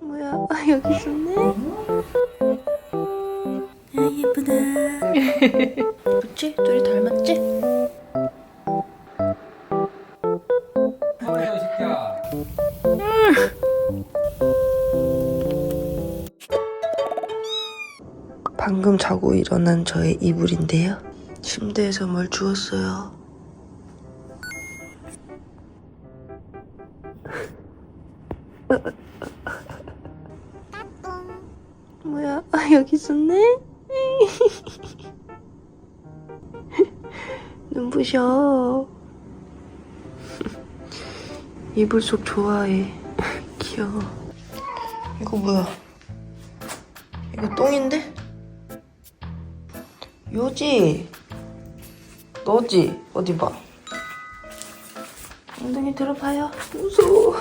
뭐야? 아, 여기 있었네? 아, 예쁘다. 그치? 둘이 닮았지? 뭐야 이 새끼야. 방금 자고 일어난 저의 이불인데요. 침대에서 뭘 주웠어요. 뭐야? 아, 여기 있었네? 눈부셔. 이불 속 좋아해. 귀여워. 이거 뭐야? 이거 똥인데? 요지? 너지? 어디 봐. 엉덩이 들어봐요. 무서워.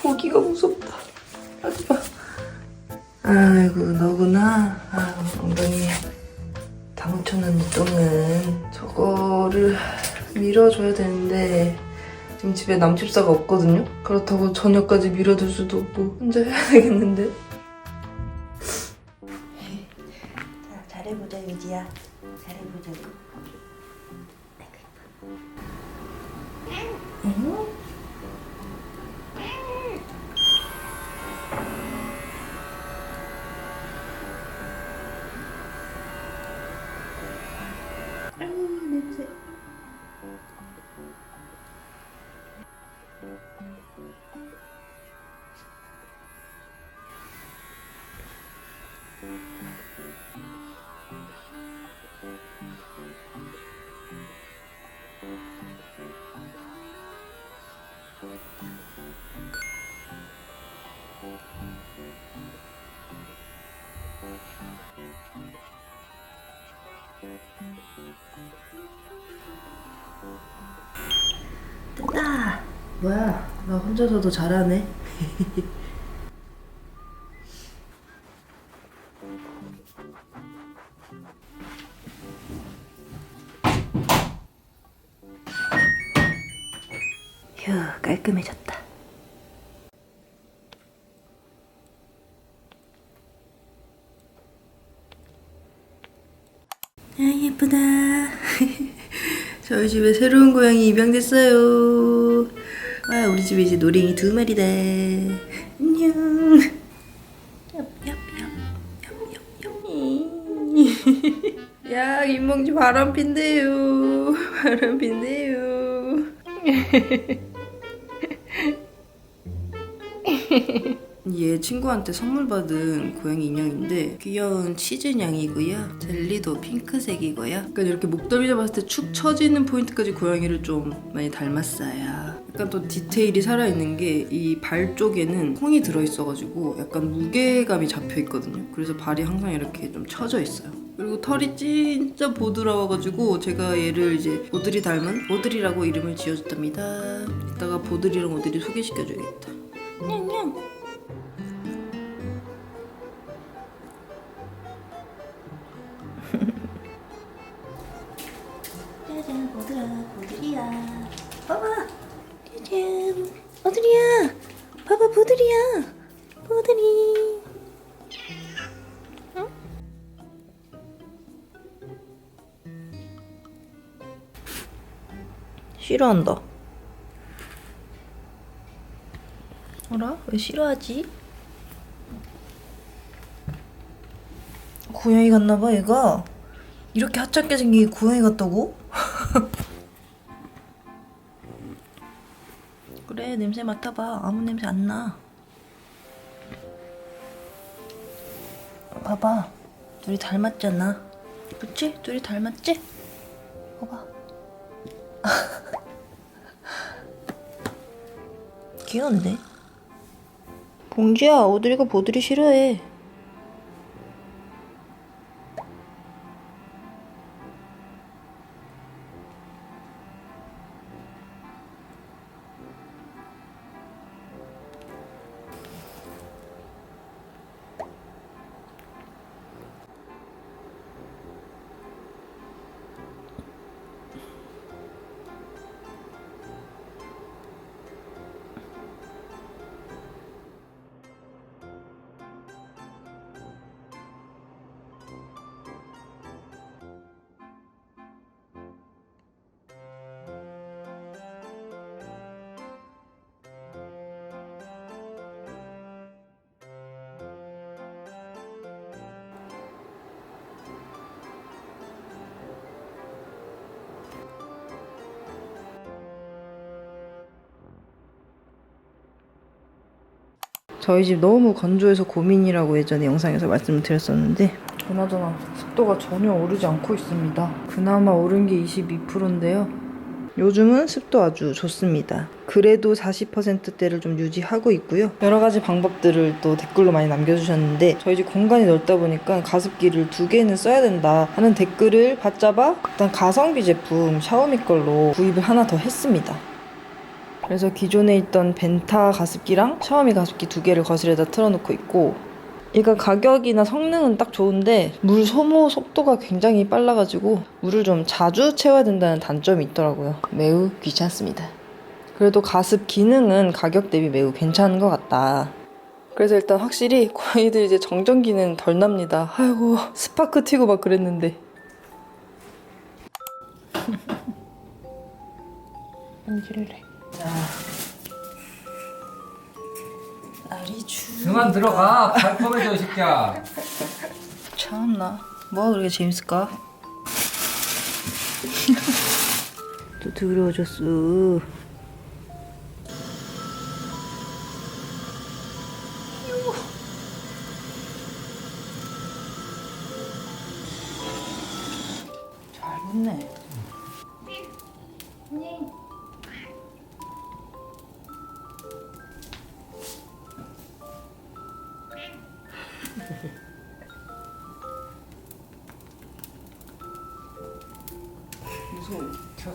보기가 무섭다. 하지 마. 아이고, 너구나. 아, 엉덩이에 다 묻혀놓은 이 똥은 저거를 밀어줘야 되는데 지금 집에 남집사가 없거든요? 그렇다고 저녁까지 밀어둘 수도 없고 혼자 해야 되겠는데? 자, 잘해보자, 유지야. 잘해보자고. 응? 냄새. 뜬다. 뭐야, 나 혼자서도 잘하네. 휴, 깔끔해졌다. 아, 예쁘다. 저희 집에 새로운 고양이 입양됐어요. 아, 우리 집에 이제 노랭이 2마리다. 안녕. 얍얍얍. 야, 김몽지 바람핀대요. 바람핀대요. 얘 친구한테 선물 받은 고양이 인형인데 귀여운 치즈냥이고요. 젤리도 핑크색이고요. 약간 이렇게 목덜미 잡았을 때 축 처지는 포인트까지 고양이를 좀 많이 닮았어요. 약간 또 디테일이 살아있는 게 이 발 쪽에는 콩이 들어있어가지고 약간 무게감이 잡혀있거든요. 그래서 발이 항상 이렇게 좀 처져 있어요. 그리고 털이 진짜 보드라워가지고 제가 얘를 이제 오드리 닮은 오드리라고 이름을 지어줬답니다. 이따가 보드리랑 오드리 소개시켜줘야겠다. 냥냥. 짜잔, 보드라, 보드리야. 봐봐. 짜잔, 보드리야. 봐봐, 보드리야. 보드리. 응? 싫어한다. 어라? 왜 싫어하지? 고양이 같나봐, 얘가. 이렇게 하찮게 생긴 게 고양이 같다고? 그래, 냄새 맡아봐. 아무 냄새 안 나. 봐봐. 둘이 닮았잖아. 그치? 둘이 닮았지? 봐봐. 귀여운데? 봉지야, 오드리가 보드리 싫어해. 저희 집 너무 건조해서 고민이라고 예전에 영상에서 말씀을 드렸었는데 그나저나 습도가 전혀 오르지 않고 있습니다. 그나마 오른 게 22%인데요. 요즘은 습도 아주 좋습니다. 그래도 40%대를 좀 유지하고 있고요. 여러 가지 방법들을 또 댓글로 많이 남겨주셨는데 저희 집 공간이 넓다 보니까 가습기를 2개는 써야 된다 하는 댓글을 받잡아 일단 가성비 제품 샤오미 걸로 구입을 하나 더 했습니다. 그래서 기존에 있던 벤타 가습기랑 샤오미 가습기 2개를 거실에다 틀어놓고 있고, 얘가 가격이나 성능은 딱 좋은데 물 소모 속도가 굉장히 빨라가지고 물을 좀 자주 채워야 된다는 단점이 있더라고요. 매우 귀찮습니다. 그래도 가습 기능은 가격 대비 매우 괜찮은 것 같다. 그래서 일단 확실히 고양이들 이제 정전기는 덜 납니다. 아이고 스파크 튀고 막 그랬는데. 만지래. 자, 아리주. 그만 들어가. 발펌해져 이 새끼야. 참나. 뭐가 그렇게 재밌을까? 또 더러워졌어. 잘 붙네. 무서워. 튀어.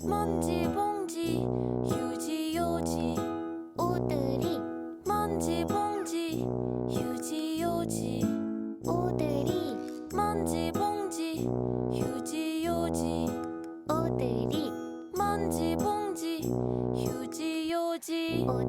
먼지 봉지 휴지 요지 오드리 먼지 봉지 휴지 요지 오드리 먼지 봉지 휴지 요지 오드리 먼지 봉지 휴지 요지 오드리